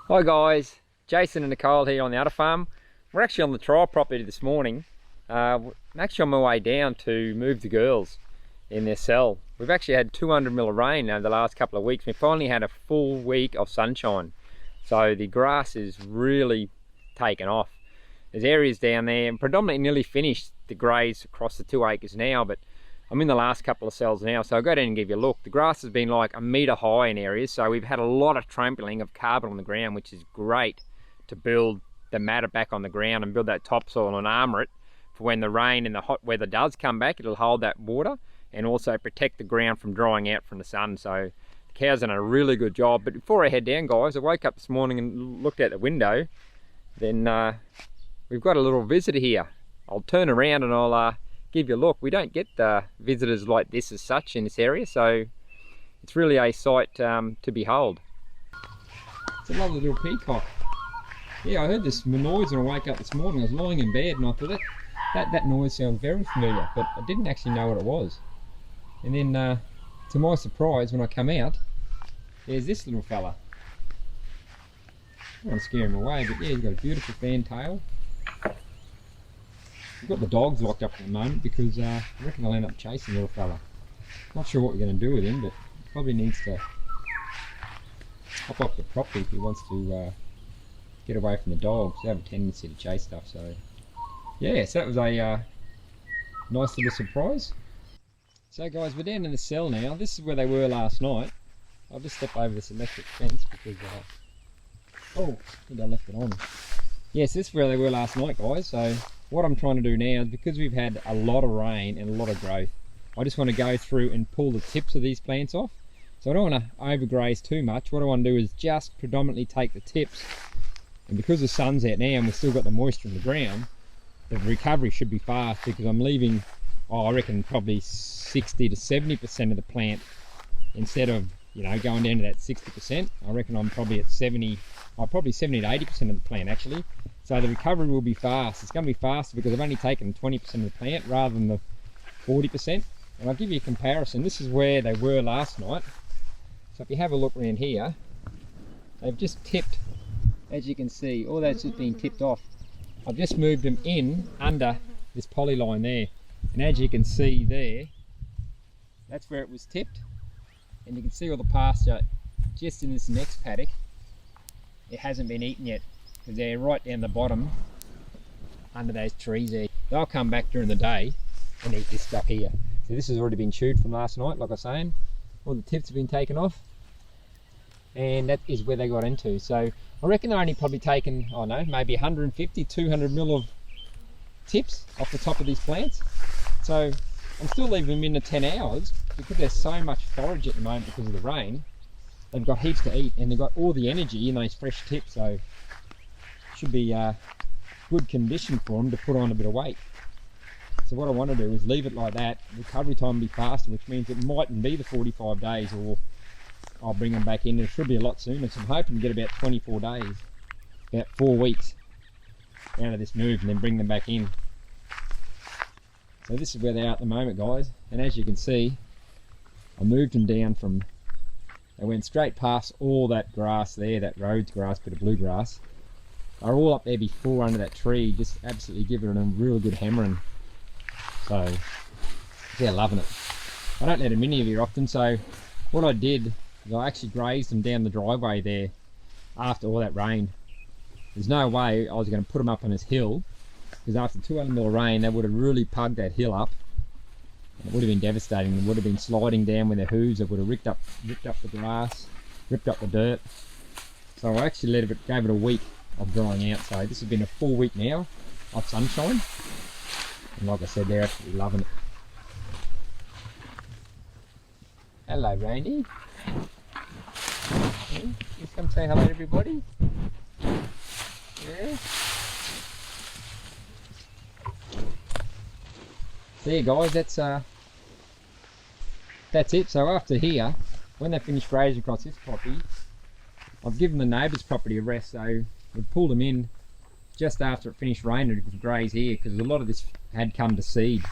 Hi guys, Jason and Nicole here on the Udderfarm. We're actually on the trial property this morning. I'm actually on my way down to move the girls in their cell. We've actually had 200 mil of rain over the last couple of weeks. We finally had a full week of sunshine. So the grass is really taken off. There's areas down there, and predominantly nearly finished the graze across the 2 acres now, but I'm in the last couple of cells now, so I'll go down and give you a look. The grass has been like 1 metre high in areas, so we've had a lot of trampling of carbon on the ground, which is great to build the matter back on the ground and build that topsoil and armour it for when the rain and the hot weather does come back. It'll hold that water and also protect the ground from drying out from the sun. So the cows done a really good job. But before I head down, guys, I woke up this morning and looked out the window. Then we've got a little visitor here. I'll turn around and I'll give you a look. We don't get visitors like this as such in this area, so it's really a sight to behold. It's a lovely little peacock. Yeah, I heard this noise when I woke up this morning. I was lying in bed and I thought that noise sounds very familiar, but I didn't actually know what it was. And then to my surprise, when I come out, there's this little fella. I don't want to scare him away, but yeah, he's got a beautiful fantail. We've got the dogs locked up at the moment because I reckon I'll end up chasing the little fella. Not sure what we're going to do with him, but probably needs to hop off the property if he wants to get away from the dogs. They have a tendency to chase stuff, so yeah, so that was a nice little surprise. So guys, we're down in the cell now. This is where they were last night. I'll just step over this electric fence because oh, I think I left it on. Yes, this is where they were last night, guys. So what I'm trying to do now is, because we've had a lot of rain and a lot of growth, I just want to go through and pull the tips of these plants off. So I don't want to overgraze too much. What I want to do is just predominantly take the tips, and because the sun's out now and we've still got the moisture in the ground, the recovery should be fast, because I'm leaving, I reckon probably 60 to 70% of the plant, instead of, you know, going down to that 60%. I reckon I'm probably at 70, probably 70 to 80% of the plant actually. So the recovery will be fast. It's going to be faster because I've only taken 20% of the plant rather than the 40%. And I'll give you a comparison. This is where they were last night. So if you have a look around here, they've just tipped, as you can see, all that's just been tipped off. I've just moved them in under this poly line there. And as you can see there, that's where it was tipped. And you can see all the pasture just in this next paddock. It hasn't been eaten yet, because they're right down the bottom under those trees there. They'll come back during the day and eat this stuff here. So this has already been chewed from last night, like I was saying. All the tips have been taken off, and that is where they got into. So I reckon they're only probably taken, I don't know, maybe 150, 200 mil of tips off the top of these plants. So I'm still leaving them in the 10 hours because there's so much forage at the moment because of the rain. They've got heaps to eat and they've got all the energy in those fresh tips, so should be good condition for them to put on a bit of weight. So what I want to do is leave it like that. Recovery time will be faster, which means it mightn't be the 45 days, or I'll bring them back in. It should be a lot sooner, so I'm hoping to get about 24 days, about 4 weeks out of this move, and then bring them back in. So this is where they are at the moment, guys, and as you can see, I moved them down from, they went straight past all that grass there, that Rhodes grass, bit of bluegrass. They're all up there before under that tree, just absolutely giving it a real good hammering. So they're loving it. I don't let them in here very often, so what I did is I actually grazed them down the driveway there after all that rain. There's no way I was going to put them up on this hill, because after 200 mil of rain they would have really pugged that hill up. It would have been devastating. It would have been sliding down with their hooves. It would have ripped up the grass, ripped up the dirt. So I actually gave it a week of drying out. So this has been a full week now of sunshine. And like I said, they're absolutely loving it. Hello, Randy. Just come say hello to everybody. Yeah. There, guys, that's it. So after here, when they finish grazing across this property, I've given the neighbour's property a rest. So we pulled them in just after it finished raining to graze here, because a lot of this had come to seed.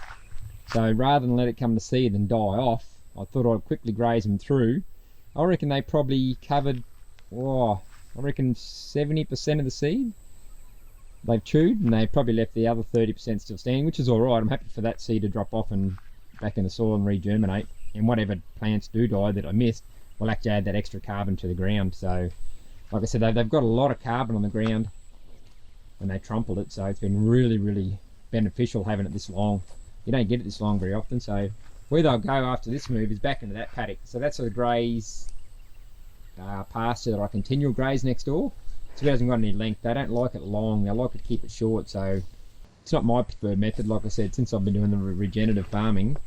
So rather than let it come to seed and die off, I thought I'd quickly graze them through. I reckon they probably covered I reckon 70% of the seed they've chewed, and they've probably left the other 30% still standing, which is all right. I'm happy for that seed to drop off and back in the soil and regerminate, and whatever plants do die that I missed will actually add that extra carbon to the ground. So like I said, they've got a lot of carbon on the ground when they trampled it, so it's been really beneficial having it this long. You don't get it this long very often. So where they'll go after this move is back into that paddock. So that's the graze pasture that I continue graze next door. So it hasn't got any length. They don't like it long, they like to keep it short. So it's not my preferred method. Like I said, since I've been doing the regenerative farming,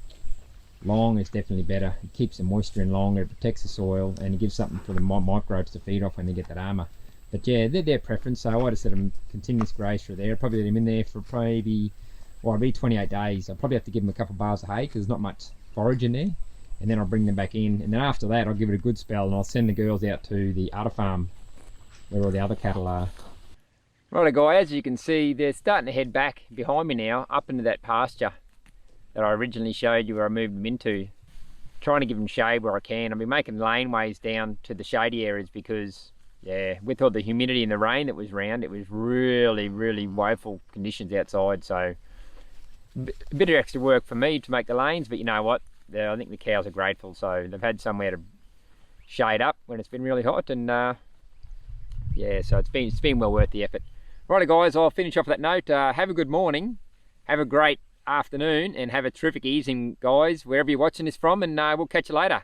long is definitely better. It keeps the moisture in longer, it protects the soil, and it gives something for the microbes to feed off when they get that armour. But yeah, they're their preference, so I just let them continuous graze through there. Probably let them in there for maybe, well, it'll be 28 days. I'll probably have to give them a couple of bars of hay because there's not much forage in there, and then I'll bring them back in, and then after that I'll give it a good spell, and I'll send the girls out to the Udderfarm where all the other cattle are. Right guys, as you can see, they're starting to head back behind me now up into that pasture that I originally showed you where I moved them into. Trying to give them shade where I can. I've been making laneways down to the shady areas because, yeah, with all the humidity and the rain that was around, it was really woeful conditions outside. So a bit of extra work for me to make the lanes, but you know what? I think the cows are grateful, so they've had somewhere to shade up when it's been really hot, and yeah, so it's been well worth the effort. Righto guys, I'll finish off that note. Have a good morning, have a great afternoon, and have a terrific evening guys, wherever you're watching this from, and we'll catch you later.